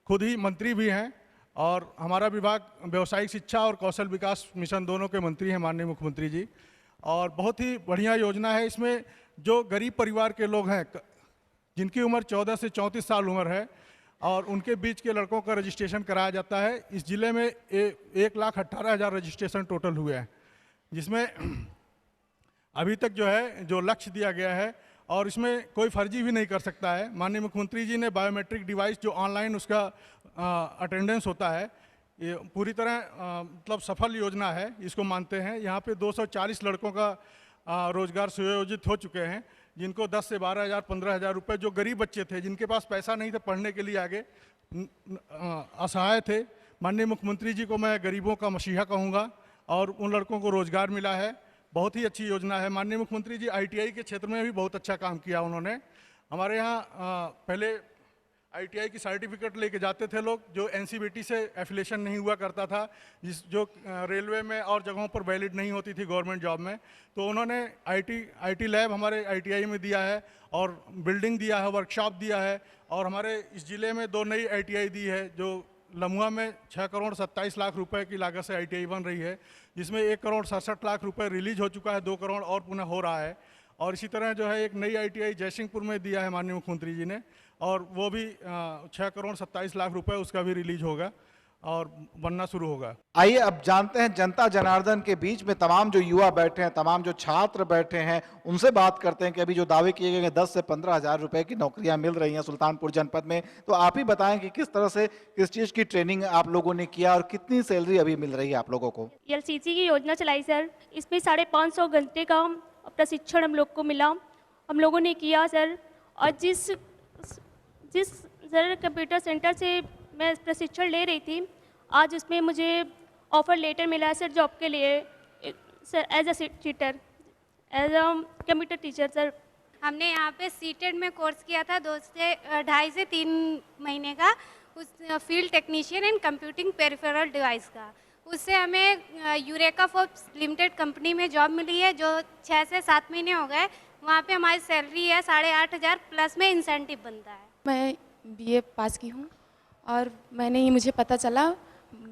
खुद ही मंत्री भी हैं और हमारा विभाग व्यावसायिक शिक्षा और कौशल विकास मिशन दोनों के मंत्री हैं माननीय मुख्यमंत्री जी। और बहुत ही बढ़िया योजना है। इसमें जो गरीब परिवार के लोग हैं जिनकी उम्र 14 से 34 साल उम्र है और उनके बीच के लड़कों का रजिस्ट्रेशन कराया जाता है। इस जिले में 1,18,000 रजिस्ट्रेशन टोटल हुए हैं, जिसमें अभी तक जो है जो लक्ष्य दिया गया है, और इसमें कोई फर्जी भी नहीं कर सकता है। माननीय मुख्यमंत्री जी ने बायोमेट्रिक डिवाइस जो ऑनलाइन उसका अटेंडेंस होता है, ये पूरी तरह मतलब सफल योजना है, इसको मानते हैं। यहाँ पे 240 लड़कों का रोजगार सुयोजित हो चुके हैं, जिनको 10 से 12,000 15,000 रुपये, जो गरीब बच्चे थे जिनके पास पैसा नहीं था पढ़ने के लिए आगे असहाय थे। माननीय मुख्यमंत्री जी को मैं गरीबों का मसीहा कहूँगा और उन लड़कों को रोजगार मिला है। बहुत ही अच्छी योजना है। माननीय मुख्यमंत्री जी ITI के क्षेत्र में भी बहुत अच्छा काम किया उन्होंने। हमारे यहाँ पहले ITI की सर्टिफिकेट लेके जाते थे लोग, जो NCBT से एफिलेशन नहीं हुआ करता था, जो रेलवे में और जगहों पर वैलिड नहीं होती थी गवर्नमेंट जॉब में। तो उन्होंने IT लैब हमारे ITI में दिया है और बिल्डिंग दिया है, वर्कशॉप दिया है। और हमारे इस ज़िले में 2 नई ITI दी है, जो लम्हुआ में 6 करोड़ 27 लाख रुपए की लागत से ITI बन रही है, जिसमें 1 करोड़ 67 लाख रुपए रिलीज हो चुका है, 2 करोड़ और पुनः हो रहा है। और इसी तरह जो है एक नई ITI जयसिंहपुर में दिया है माननीय मुख्यमंत्री जी ने, और वो भी 6 करोड़ 27 लाख रुपए उसका भी रिलीज होगा। और बनना शुरू होगा। आइए अब जानते हैं जनता जनार्दन के बीच में तमाम जो युवा बैठे हैं, तमाम जो छात्र बैठे हैं, उनसे बात करते हैं कि अभी जो दावे किए गए हैं 10 से 15 हज़ार रुपए की नौकरियां मिल रही हैं सुल्तानपुर जनपद में, तो आप ही बताएं कि किस तरह से किस चीज़ की ट्रेनिंग आप लोगों ने किया और कितनी सैलरी अभी मिल रही है आप लोगों को। एलसीसी की योजना चलाई सर, इसमें 550 घंटे का प्रशिक्षण हम लोग को मिला, हम लोगों ने किया सर। और जिस सर कंप्यूटर सेंटर से मैं प्रशिक्षण ले रही थी, आज उसमें मुझे ऑफ़र लेटर मिला है सर जॉब के लिए sir, as a teacher, as a computer teacher sir. हमने यहाँ पे सीटेड में कोर्स किया था 2.5 से 3 महीने का, उस field technician and computing peripheral device का। उससे हमें यूरेका फोर्ब्स लिमिटेड कंपनी में जॉब मिली है जो 6 से 7 महीने हो गए। वहाँ पे हमारी सैलरी है 8,500 प्लस में इंसेंटिव बनता है। मैं बीए पास की हूँ और मुझे पता चला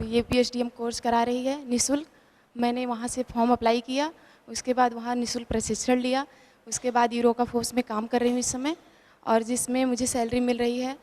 ये PhDM कोर्स करा रही है निःशुल्क। मैंने वहाँ से फॉर्म अप्लाई किया, उसके बाद वहाँ निःशुल्क प्रशिक्षण लिया, उसके बाद यूरोका फोर्ब्स में काम कर रही हूँ इस समय, और जिसमें मुझे सैलरी मिल रही है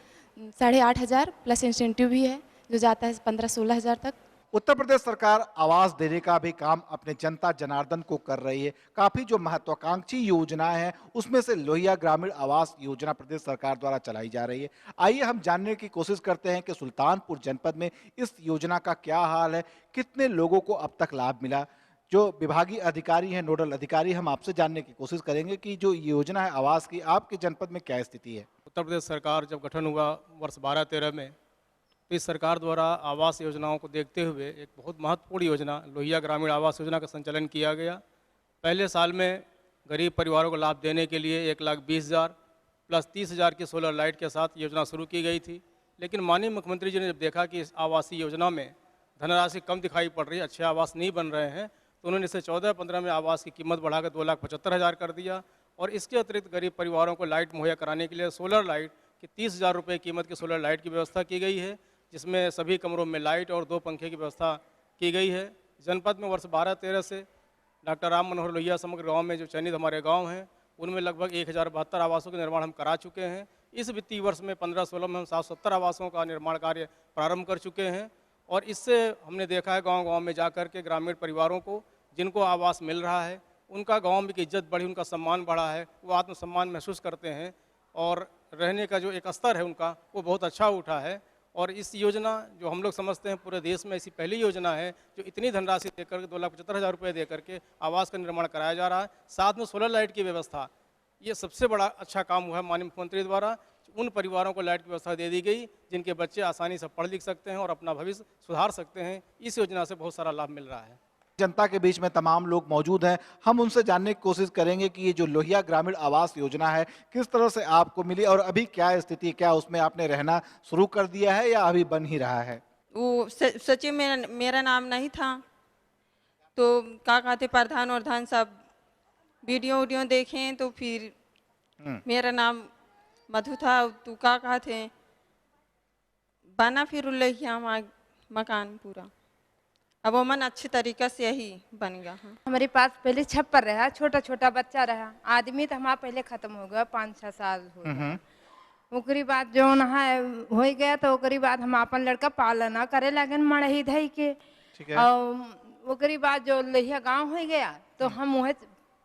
8,500 प्लस इंसेंटिव भी है जो जाता है 15-16 हज़ार तक। उत्तर प्रदेश सरकार आवास देने का भी काम अपने जनता जनार्दन को कर रही है। काफी जो महत्वाकांक्षी योजनाएं हैं उसमें से लोहिया ग्रामीण आवास योजना प्रदेश सरकार द्वारा चलाई जा रही है। आइए हम जानने की कोशिश करते हैं कि सुल्तानपुर जनपद में इस योजना का क्या हाल है, कितने लोगों को अब तक लाभ मिला। जो विभागीय अधिकारी हैं, नोडल अधिकारी, हम आपसे जानने की कोशिश करेंगे कि जो योजना है आवास की, आपके जनपद में क्या स्थिति है। उत्तर प्रदेश सरकार जब गठन हुआ वर्ष 12-13 में, तो इस सरकार द्वारा आवास योजनाओं को देखते हुए एक बहुत महत्वपूर्ण योजना लोहिया ग्रामीण आवास योजना का संचालन किया गया। पहले साल में गरीब परिवारों को लाभ देने के लिए 1,20,000 प्लस 30,000 की सोलर लाइट के साथ योजना शुरू की गई थी। लेकिन माननीय मुख्यमंत्री जी ने जब देखा कि इस आवासीय योजना में धनराशि कम दिखाई पड़ रही है, अच्छे आवास नहीं बन रहे हैं, तो उन्होंने इसे 14-15 में आवास की कीमत बढ़ाकर 2,75,000 कर दिया। और इसके अतिरिक्त गरीब परिवारों को लाइट मुहैया कराने के लिए सोलर लाइट की 30,000 रुपये कीमत की सोलर लाइट की व्यवस्था की गई है, जिसमें सभी कमरों में लाइट और 2 पंखे की व्यवस्था की गई है। जनपद में वर्ष 12-13 से डॉक्टर राम मनोहर लोहिया समग्र गांव में जो चयनित हमारे गांव हैं, उनमें लगभग 1,072 आवासों के निर्माण हम करा चुके हैं। इस वित्तीय वर्ष में 15-16 में हम 770 आवासों का निर्माण कार्य प्रारंभ कर चुके हैं। और इससे हमने देखा है गांव-गांव में जाकर के ग्रामीण परिवारों को जिनको आवास मिल रहा है, उनका गाँव में की इज्जत बढ़ी, उनका सम्मान बढ़ा है, वो आत्मसम्मान महसूस करते हैं और रहने का जो एक स्तर है उनका वो बहुत अच्छा उठा है। और इस योजना जो हम लोग समझते हैं पूरे देश में ऐसी पहली योजना है जो इतनी धनराशि देकर 2,75,000 रुपये दे करके आवास का निर्माण कराया जा रहा है। साथ में सोलर लाइट की व्यवस्था, ये सबसे बड़ा अच्छा काम हुआ है माननीय मुख्यमंत्री द्वारा। उन परिवारों को लाइट की व्यवस्था दे दी गई जिनके बच्चे आसानी से पढ़ लिख सकते हैं और अपना भविष्य सुधार सकते हैं। इस योजना से बहुत सारा लाभ मिल रहा है। जनता के बीच में तमाम लोग मौजूद हैं, हम उनसे जानने की कोशिश करेंगे कि ये जो लोहिया ग्रामीण आवास योजना है किस तरह से आपको मिली और अभी क्या स्थिति, क्या उसमें आपने रहना शुरू कर दिया है या अभी बन ही रहा है। वो सचिव में मेरा नाम नहीं था, तो क्या कहते प्रधान और धान सब वीडियो देखें तो फिर मेरा नाम मधु था, तो क्या कहते बना फिर लोहिया मकान पूरा, अब वो मन अच्छी तरीक़े से यही बन गया। हमारे पास पहले छप्पर रहा, छोटा छोटा बच्चा रहा, आदमी तो हमारा पहले खत्म हो गया, 5-6 साल हो गया। ओकरी बाद जो नहा हो गया तो ओकरी बाद हम अपन लड़का पालना करे लगन मड़ही धई के, और ओकरी बाद जो लोहिया गांव हो गया तो हम वह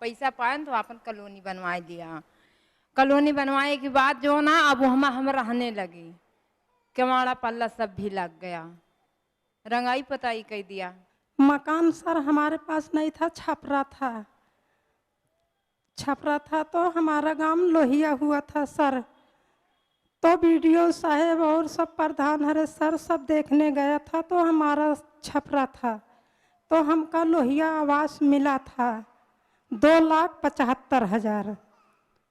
पैसा पाए तो अपन कॉलोनी बनवा दिया। कॉलोनी बनवाए के बाद जो ना अब हम रहने लगी, केवाड़ा पल्ला सब भी लग गया, रंगाई पताई कर दिया। मकान सर हमारे पास नहीं था, छपरा था तो हमारा गांव लोहिया हुआ था सर। तो बीडीओ साहब और सब प्रधान हरे सर सब देखने गया था, तो हमारा छपरा था, तो हमका लोहिया आवास मिला था 2,75,000,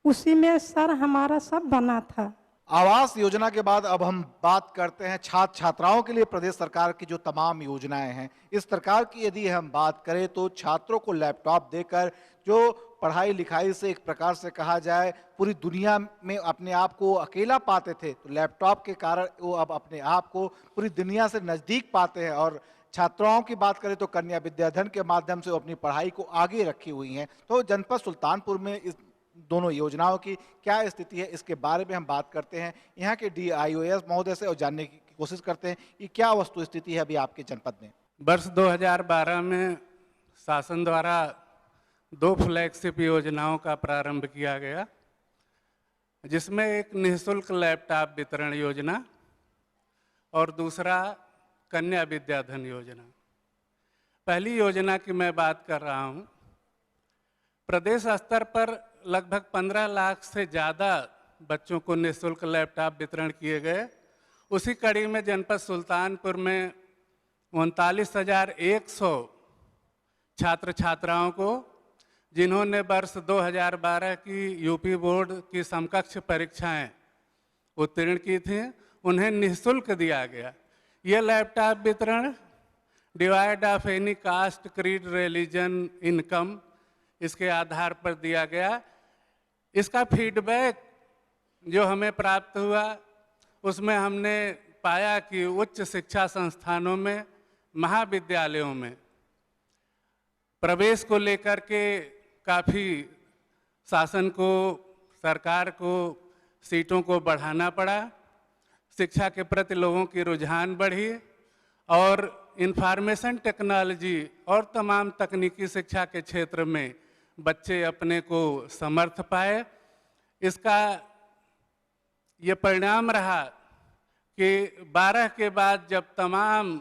उसी में सर हमारा सब बना था। आवास योजना के बाद अब हम बात करते हैं छात्र छात्राओं के लिए प्रदेश सरकार की जो तमाम योजनाएं हैं। इस सरकार की यदि हम बात करें तो छात्रों को लैपटॉप देकर जो पढ़ाई लिखाई से एक प्रकार से कहा जाए पूरी दुनिया में अपने आप को अकेला पाते थे, तो लैपटॉप के कारण वो अब अपने आप को पूरी दुनिया से नज़दीक पाते हैं। और छात्राओं की बात करें तो कन्या विद्याधन के माध्यम से वो अपनी पढ़ाई को आगे रखी हुई हैं। तो जनपद सुल्तानपुर में इस दोनों योजनाओं की क्या स्थिति है, इसके बारे में हम बात करते हैं यहाँ के DIOS महोदय से और जानने की कोशिश करते हैं कि क्या वस्तु स्थिति है अभी आपके जनपद में। वर्ष 2012 में शासन द्वारा 2 फ्लैगशिप योजनाओं का प्रारंभ किया गया, जिसमें एक निःशुल्क लैपटॉप वितरण योजना और दूसरा कन्या विद्याधन योजना। पहली योजना की मैं बात कर रहा हूं। प्रदेश स्तर पर लगभग 15 लाख से ज़्यादा बच्चों को निःशुल्क लैपटॉप वितरण किए गए। उसी कड़ी में जनपद सुल्तानपुर में 39,100 छात्र छात्राओं को, जिन्होंने वर्ष 2012 की यूपी बोर्ड की समकक्ष परीक्षाएं उत्तीर्ण की थी, उन्हें निःशुल्क दिया गया। ये लैपटॉप वितरण divide of any caste, creed, religion, income, इसके आधार पर दिया गया। इसका फीडबैक जो हमें प्राप्त हुआ, उसमें हमने पाया कि उच्च शिक्षा संस्थानों में, महाविद्यालयों में प्रवेश को लेकर के काफ़ी शासन को, सरकार को सीटों को बढ़ाना पड़ा। शिक्षा के प्रति लोगों की रुझान बढ़ी और इंफॉर्मेशन टेक्नोलॉजी और तमाम तकनीकी शिक्षा के क्षेत्र में बच्चे अपने को समर्थ पाए। इसका ये परिणाम रहा कि 12 के बाद जब तमाम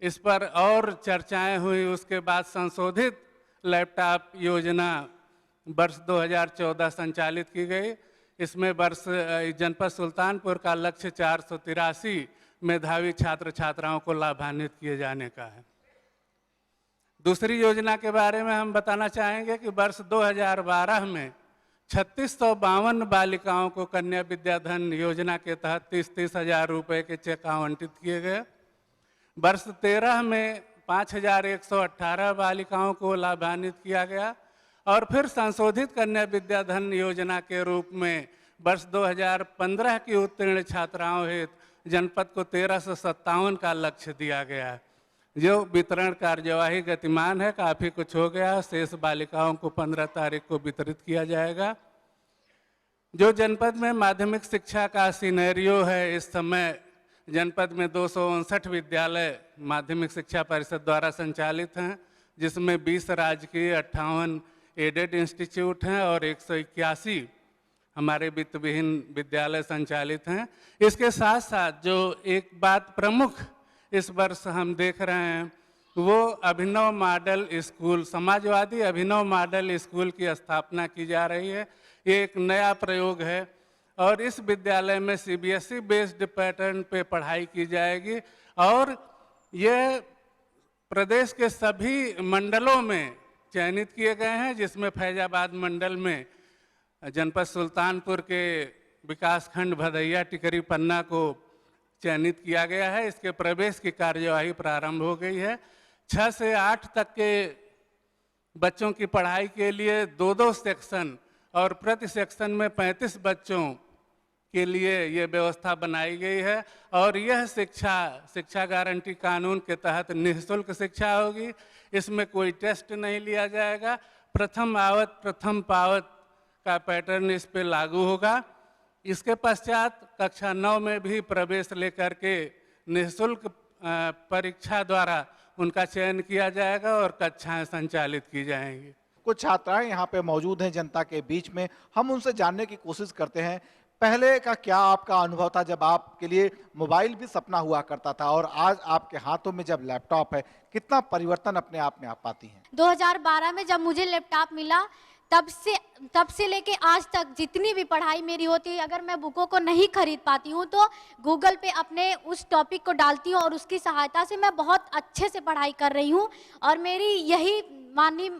इस पर और चर्चाएं हुई, उसके बाद संशोधित लैपटॉप योजना वर्ष 2014 संचालित की गई। इसमें वर्ष जनपद सुल्तानपुर का लक्ष्य 483 मेधावी छात्र छात्राओं को लाभान्वित किए जाने का है। दूसरी योजना के बारे में हम बताना चाहेंगे कि वर्ष 2012 में 3652 बालिकाओं को कन्या विद्याधन योजना के तहत 30-30 हज़ार रुपये के चेक आवंटित किए गए। वर्ष 13 में 5118 बालिकाओं को लाभान्वित किया गया और फिर संशोधित कन्या विद्याधन योजना के रूप में वर्ष 2015 की उत्तीर्ण छात्राओं हेतु जनपद को 1357 का लक्ष्य दिया गया। जो वितरण कार्यवाही गतिमान है, काफ़ी कुछ हो गया। शेष बालिकाओं को 15 तारीख को वितरित किया जाएगा। जो जनपद में माध्यमिक शिक्षा का सिनेरियो है, इस समय जनपद में 259 विद्यालय माध्यमिक शिक्षा परिषद द्वारा संचालित हैं, जिसमें 20 राजकीय, 58 एडेड इंस्टीट्यूट हैं और 181 हमारे वित्त विहीन विद्यालय संचालित हैं। इसके साथ साथ जो एक बात प्रमुख इस वर्ष हम देख रहे हैं, वो अभिनव मॉडल स्कूल, समाजवादी अभिनव मॉडल स्कूल की स्थापना की जा रही है। ये एक नया प्रयोग है और इस विद्यालय में CBSE बेस्ड पैटर्न पे पढ़ाई की जाएगी और ये प्रदेश के सभी मंडलों में चयनित किए गए हैं, जिसमें फैजाबाद मंडल में जनपद सुल्तानपुर के विकासखंड भदैया टिकरी पन्ना को चयनित किया गया है। इसके प्रवेश की कार्यवाही प्रारंभ हो गई है। 6 से 8 तक के बच्चों की पढ़ाई के लिए 2-2 सेक्शन और प्रति सेक्शन में 35 बच्चों के लिए ये व्यवस्था बनाई गई है और यह शिक्षा गारंटी कानून के तहत निःशुल्क शिक्षा होगी। इसमें कोई टेस्ट नहीं लिया जाएगा। प्रथम आवत प्रथम पावत का पैटर्न इस पे लागू होगा। इसके पश्चात कक्षा 9 में भी प्रवेश लेकर के निःशुल्क परीक्षा द्वारा उनका चयन किया जाएगा और कक्षाएं संचालित की जाएंगी। कुछ छात्राएं यहाँ पे मौजूद हैं जनता के बीच में, हम उनसे जानने की कोशिश करते हैं। पहले का क्या आपका अनुभव था जब आपके लिए मोबाइल भी सपना हुआ करता था और आज आपके हाथों में जब लैपटॉप है, कितना परिवर्तन अपने आप में आप पाती हैं? 2012 में जब मुझे लैपटॉप मिला, तब से लेके आज तक जितनी भी पढ़ाई मेरी होती है, अगर मैं बुकों को नहीं खरीद पाती हूँ तो गूगल पे अपने उस टॉपिक को डालती हूँ और उसकी सहायता से मैं बहुत अच्छे से पढ़ाई कर रही हूँ। और मेरी यही माननीय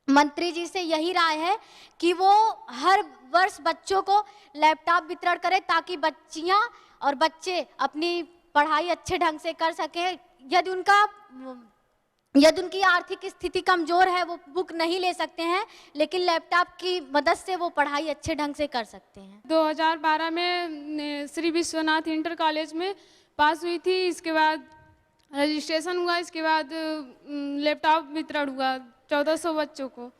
मंत्री जी से यही राय है कि वो हर वर्ष बच्चों को लैपटॉप वितरण करें ताकि बच्चियाँ और बच्चे अपनी पढ़ाई अच्छे ढंग से कर सकें। यदि उनकी आर्थिक स्थिति कमजोर है, वो बुक नहीं ले सकते हैं, लेकिन लैपटॉप की मदद से वो पढ़ाई अच्छे ढंग से कर सकते हैं। 2012 में श्री विश्वनाथ इंटर कॉलेज में पास हुई थी। इसके बाद रजिस्ट्रेशन हुआ, इसके बाद लैपटॉप वितरण हुआ 1400 बच्चों को।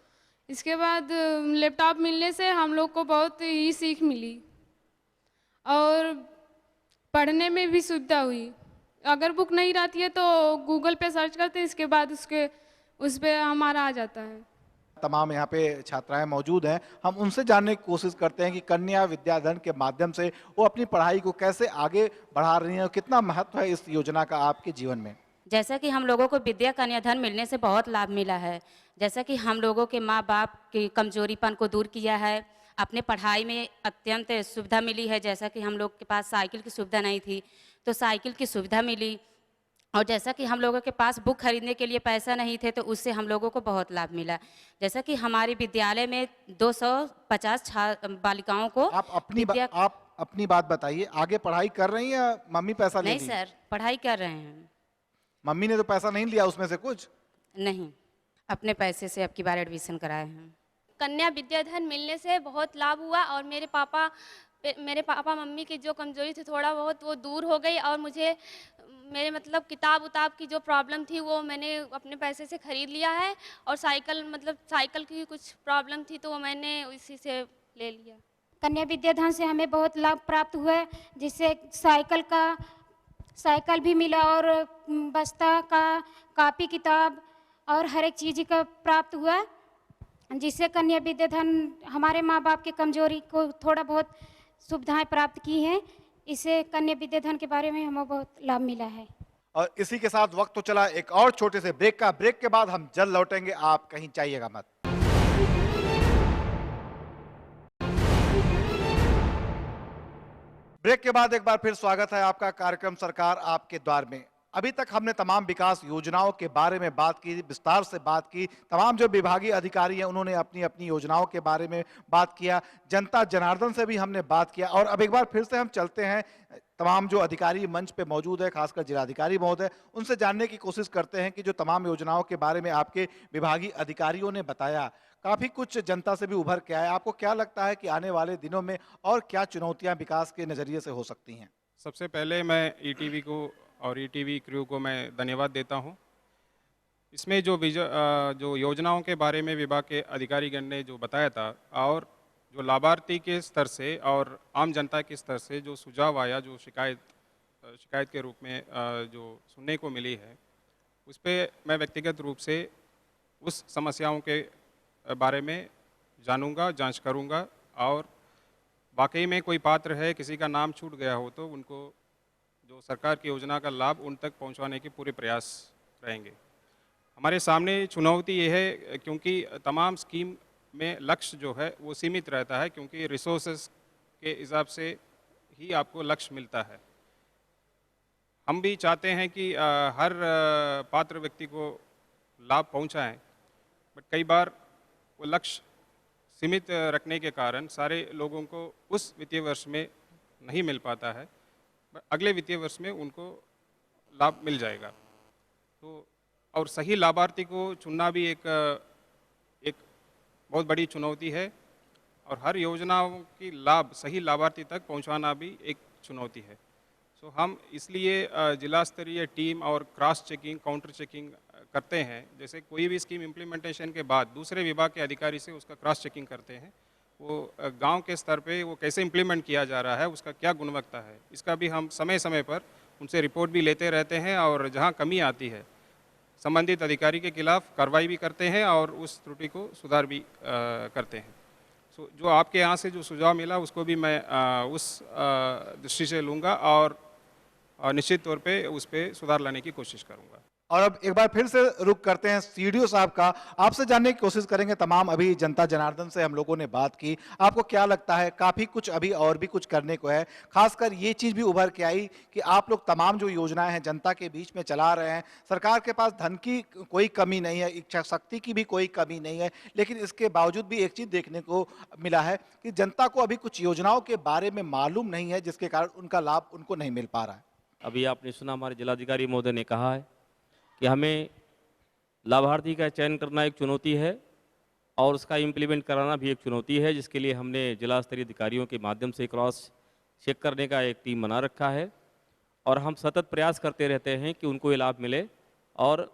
इसके बाद लैपटॉप मिलने से हम लोग को बहुत ही सीख मिली और पढ़ने में भी सुविधा हुई। अगर बुक नहीं रहती है तो गूगल पे सर्च करते हैं, इसके बाद उस पर हमारा आ जाता है। तमाम यहाँ पे छात्राएं मौजूद हैं, हम उनसे जानने की कोशिश करते हैं कि कन्या विद्याधन के माध्यम से वो अपनी पढ़ाई को कैसे आगे बढ़ा रही हैं और कितना महत्व है इस योजना का आपके जीवन में। जैसा कि हम लोगों को विद्या कन्याधन मिलने से बहुत लाभ मिला है। जैसा कि हम लोगों के माँ बाप की कमजोरीपन को दूर किया है, अपने पढ़ाई में अत्यंत सुविधा मिली है। जैसा कि हम लोग के पास साइकिल की सुविधा नहीं थी तो साइकिल की सुविधा मिली, और जैसा कि हम लोगों के पास बुक खरीदने के लिए पैसा नहीं थे तो उससे हम लोगों को बहुत लाभ मिला। जैसा कि हमारे विद्यालय में 250 बालिकाओं को आप अपनी बात बताइए, आगे पढ़ाई कर रही हैं या मम्मी पैसा ले नहीं दी? सर, पढ़ाई कर रहे हैं। मम्मी ने तो पैसा नहीं लिया उसमें से कुछ? नहीं, अपने पैसे से अब की बार एडमिशन कराए हैं। कन्या विद्याधन मिलने से बहुत लाभ हुआ और मेरे पापा मम्मी की जो कमजोरी थी थोड़ा बहुत वो दूर हो गई, और मुझे मेरे मतलब किताब उताब की जो प्रॉब्लम थी वो मैंने अपने पैसे से ख़रीद लिया है, और साइकिल की कुछ प्रॉब्लम थी तो वो मैंने इसी से ले लिया। कन्या विद्याधन से हमें बहुत लाभ प्राप्त हुआ, जिससे साइकिल भी मिला और बस्ता का कॉपी किताब और हर एक चीज़ का प्राप्त हुआ, जिससे कन्या विद्याधन हमारे माँ बाप की कमजोरी को थोड़ा बहुत सुविधाएं प्राप्त की हैं। इससे कन्या विद्याधन के बारे में हमें बहुत लाभ मिला है। और इसी के साथ वक्त तो चला एक और छोटे से ब्रेक का। ब्रेक के बाद हम जल्द लौटेंगे, आप कहीं जाइएगा मत। ब्रेक के बाद एक बार फिर स्वागत है आपका कार्यक्रम सरकार आपके द्वार में। अभी तक हमने तमाम विकास योजनाओं के बारे में बात की, विस्तार से बात की। तमाम जो विभागीय अधिकारी हैं उन्होंने अपनी अपनी योजनाओं के बारे में बात किया। जनता जनार्दन से भी हमने बात किया। और अब एक बार फिर से हम चलते हैं, तमाम जो अधिकारी मंच पे मौजूद है, खासकर जिलाधिकारी महोदय, उनसे जानने की कोशिश करते हैं कि जो तमाम योजनाओं के बारे में आपके विभागीय अधिकारियों ने बताया, काफ़ी कुछ जनता से भी उभर के आया। आपको क्या लगता है कि आने वाले दिनों में और क्या चुनौतियाँ विकास के नज़रिए से हो सकती हैं? सबसे पहले मैं ईटीवी को और ईटीवी क्रू को मैं धन्यवाद देता हूं। इसमें जो योजनाओं के बारे में विभाग के अधिकारीगण ने जो बताया था, और जो लाभार्थी के स्तर से और आम जनता के स्तर से जो सुझाव आया, जो शिकायत के रूप में जो सुनने को मिली है, उस पर मैं व्यक्तिगत रूप से उस समस्याओं के बारे में जानूंगा, जांच करूंगा, और वाकई में कोई पात्र है, किसी का नाम छूट गया हो तो उनको जो सरकार की योजना का लाभ उन तक पहुंचाने के पूरे प्रयास रहेंगे। हमारे सामने चुनौती ये है क्योंकि तमाम स्कीम में लक्ष्य जो है वो सीमित रहता है, क्योंकि रिसोर्सेज के हिसाब से ही आपको लक्ष्य मिलता है। हम भी चाहते हैं कि हर पात्र व्यक्ति को लाभ पहुंचाएं, बट कई बार वो लक्ष्य सीमित रखने के कारण सारे लोगों को उस वित्तीय वर्ष में नहीं मिल पाता है। अगले वित्तीय वर्ष में उनको लाभ मिल जाएगा। तो और सही लाभार्थी को चुनना भी एक बहुत बड़ी चुनौती है, और हर योजनाओं की लाभ सही लाभार्थी तक पहुंचाना भी एक चुनौती है। सो हम इसलिए जिला स्तरीय टीम और क्रॉस चेकिंग, काउंटर चेकिंग करते हैं। जैसे कोई भी स्कीम इम्प्लीमेंटेशन के बाद दूसरे विभाग के अधिकारी से उसका क्रॉस चेकिंग करते हैं, वो गांव के स्तर पे वो कैसे इम्प्लीमेंट किया जा रहा है, उसका क्या गुणवत्ता है, इसका भी हम समय समय पर उनसे रिपोर्ट भी लेते रहते हैं, और जहां कमी आती है संबंधित अधिकारी के खिलाफ कार्रवाई भी करते हैं और उस त्रुटि को सुधार भी करते हैं। सो जो आपके यहाँ से जो सुझाव मिला उसको भी मैं उस दृष्टि से लूँगा, और निश्चित तौर पे उस पर सुधार लाने की कोशिश करूँगा। और अब एक बार फिर से रुक करते हैं सीडीओ साहब का, आपसे जानने की कोशिश करेंगे। तमाम अभी जनता जनार्दन से हम लोगों ने बात की, आपको क्या लगता है, काफ़ी कुछ अभी और भी कुछ करने को है? खासकर ये चीज़ भी उभर के आई कि आप लोग तमाम जो योजनाएं हैं जनता के बीच में चला रहे हैं, सरकार के पास धन की कोई कमी नहीं है, इच्छा शक्ति की भी कोई कमी नहीं है, लेकिन इसके बावजूद भी एक चीज़ देखने को मिला है कि जनता को अभी कुछ योजनाओं के बारे में मालूम नहीं है, जिसके कारण उनका लाभ उनको नहीं मिल पा रहा है। अभी आपने सुना हमारे जिलाधिकारी महोदय ने कहा है कि हमें लाभार्थी का चयन करना एक चुनौती है और उसका इम्प्लीमेंट कराना भी एक चुनौती है, जिसके लिए हमने जिला स्तरीय अधिकारियों के माध्यम से क्रॉस चेक करने का एक टीम बना रखा है, और हम सतत प्रयास करते रहते हैं कि उनको ये लाभ मिले और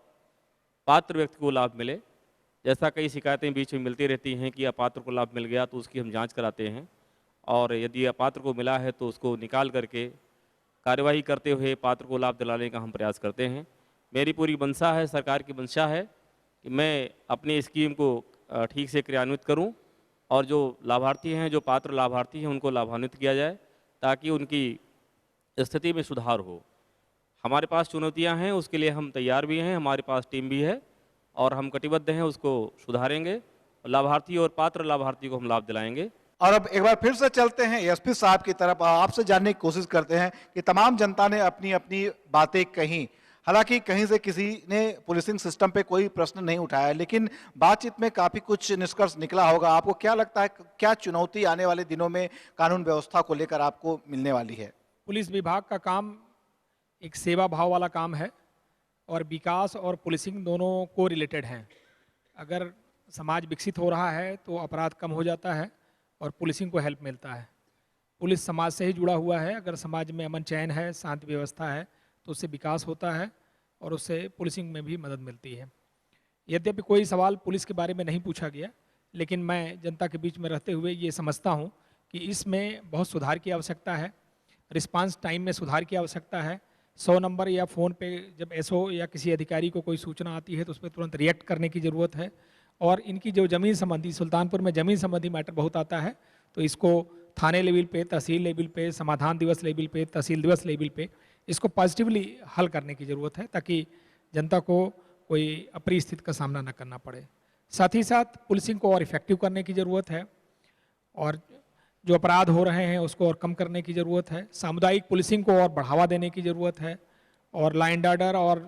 पात्र व्यक्ति को लाभ मिले। जैसा कई शिकायतें बीच में मिलती रहती हैं कि अपात्र को लाभ मिल गया तो उसकी हम जाँच कराते हैं, और यदि अपात्र को मिला है तो उसको निकाल करके कार्यवाही करते हुए पात्र को लाभ दिलाने का हम प्रयास करते हैं। मेरी पूरी मंशा है, सरकार की मंशा है कि मैं अपनी स्कीम को ठीक से क्रियान्वित करूं और जो लाभार्थी हैं, जो पात्र लाभार्थी हैं, उनको लाभान्वित किया जाए ताकि उनकी स्थिति में सुधार हो। हमारे पास चुनौतियां हैं, उसके लिए हम तैयार भी हैं, हमारे पास टीम भी है और हम कटिबद्ध हैं, उसको सुधारेंगे। लाभार्थी और पात्र लाभार्थी को हम लाभ दिलाएंगे। और अब एक बार फिर से चलते हैं एसपी साहब की तरफ, आपसे जानने की कोशिश करते हैं कि तमाम जनता ने अपनी अपनी बातें कही। हालांकि कहीं से किसी ने पुलिसिंग सिस्टम पे कोई प्रश्न नहीं उठाया, लेकिन बातचीत में काफी कुछ निष्कर्ष निकला होगा। आपको क्या लगता है, क्या चुनौती आने वाले दिनों में कानून व्यवस्था को लेकर आपको मिलने वाली है? पुलिस विभाग का काम एक सेवा भाव वाला काम है और विकास और पुलिसिंग दोनों को रिलेटेड हैं। अगर समाज विकसित हो रहा है तो अपराध कम हो जाता है और पुलिसिंग को हेल्प मिलता है। पुलिस समाज से ही जुड़ा हुआ है। अगर समाज में अमन चैन है, शांति व्यवस्था है, तो उससे विकास होता है और उससे पुलिसिंग में भी मदद मिलती है। यद्यपि कोई सवाल पुलिस के बारे में नहीं पूछा गया, लेकिन मैं जनता के बीच में रहते हुए ये समझता हूँ कि इसमें बहुत सुधार की आवश्यकता है। रिस्पांस टाइम में सुधार की आवश्यकता है। 100 नंबर या फ़ोन पे जब एसओ या किसी अधिकारी को कोई सूचना आती है तो उस पर तुरंत रिएक्ट करने की ज़रूरत है। और इनकी जो ज़मीन संबंधी, सुल्तानपुर में ज़मीन संबंधी मैटर बहुत आता है, तो इसको थाने लेवल पे, तहसील लेवल पे, समाधान दिवस लेवल पे, तहसील दिवस लेवल पे इसको पॉजिटिवली हल करने की ज़रूरत है ताकि जनता को कोई अप्रिय स्थिति का सामना न करना पड़े। साथ ही साथ पुलिसिंग को और इफ़ेक्टिव करने की ज़रूरत है और जो अपराध हो रहे हैं उसको और कम करने की ज़रूरत है। सामुदायिक पुलिसिंग को और बढ़ावा देने की ज़रूरत है और लॉ एंड ऑर्डर और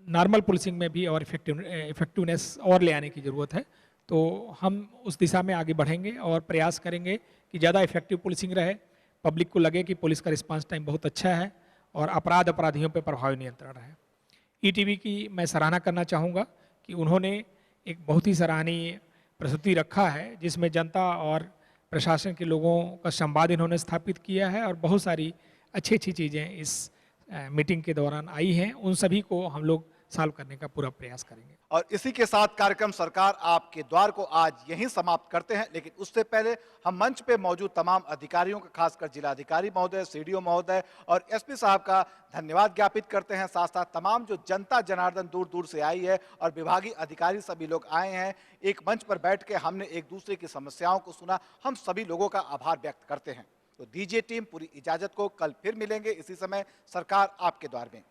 नॉर्मल पुलिसिंग में भी और इफेक्टिवनेस और ले आने की ज़रूरत है। तो हम उस दिशा में आगे बढ़ेंगे और प्रयास करेंगे कि ज़्यादा इफेक्टिव पुलिसिंग रहे, पब्लिक को लगे कि पुलिस का रिस्पांस टाइम बहुत अच्छा है और अपराधियों पर प्रभावी नियंत्रण रहे। ईटीवी की मैं सराहना करना चाहूँगा कि उन्होंने एक बहुत ही सराहनीय प्रस्तुति रखा है जिसमें जनता और प्रशासन के लोगों का संवाद इन्होंने स्थापित किया है और बहुत सारी अच्छी अच्छी चीज़ें इस मीटिंग के दौरान आई हैं। उन सभी को हम लोग सॉल्व करने का पूरा प्रयास करेंगे। और इसी के साथ कार्यक्रम सरकार आपके द्वार को आज यहीं समाप्त करते हैं, लेकिन उससे पहले हम मंच पे मौजूद तमाम अधिकारियों का, खासकर जिलाधिकारी महोदय, सीडीओ महोदय और एसपी साहब का धन्यवाद ज्ञापित करते हैं। साथ साथ तमाम जो जनता जनार्दन दूर दूर से आई है और विभागीय अधिकारी सभी लोग आए हैं, एक मंच पर बैठ के हमने एक दूसरे की समस्याओं को सुना, हम सभी लोगों का आभार व्यक्त करते हैं। तो दीजिए टीम पूरी इजाजत को, कल फिर मिलेंगे इसी समय सरकार आपके द्वार में।